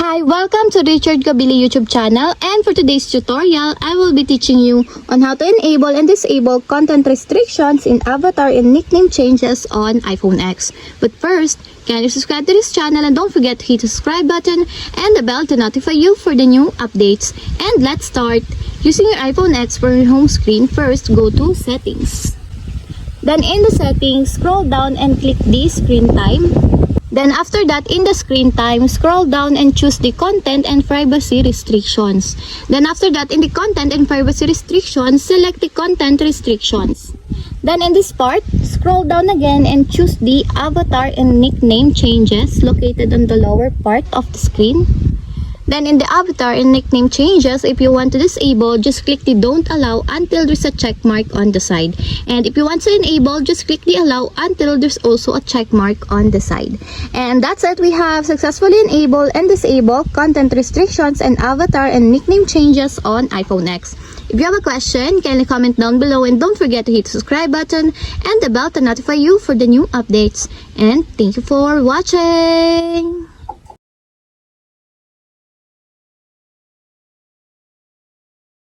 Hi, welcome to Richard Cabile YouTube channel, and for today's tutorial, I will be teaching you on how to enable and disable content restrictions in avatar and nickname changes on iPhone X. But first, can you subscribe to this channel and don't forget to hit the subscribe button and the bell to notify you for the new updates. And let's start. Using your iPhone X for your home screen, first go to Settings. Then in the settings, scroll down and click the screen time. Then after that, in the screen time, scroll down and choose the content and privacy restrictions. Then after that, in the content and privacy restrictions, select the content restrictions. Then in this part, scroll down again and choose the avatar and nickname changes located on the lower part of the screen. Then in the avatar and nickname changes, if you want to disable, just click the don't allow until there's a check mark on the side. And if you want to enable, just click the allow until there's also a check mark on the side. And that's it. We have successfully enabled and disabled content restrictions and avatar and nickname changes on iPhone X. If you have a question, kindly comment down below and don't forget to hit the subscribe button and the bell to notify you for the new updates. And thank you for watching!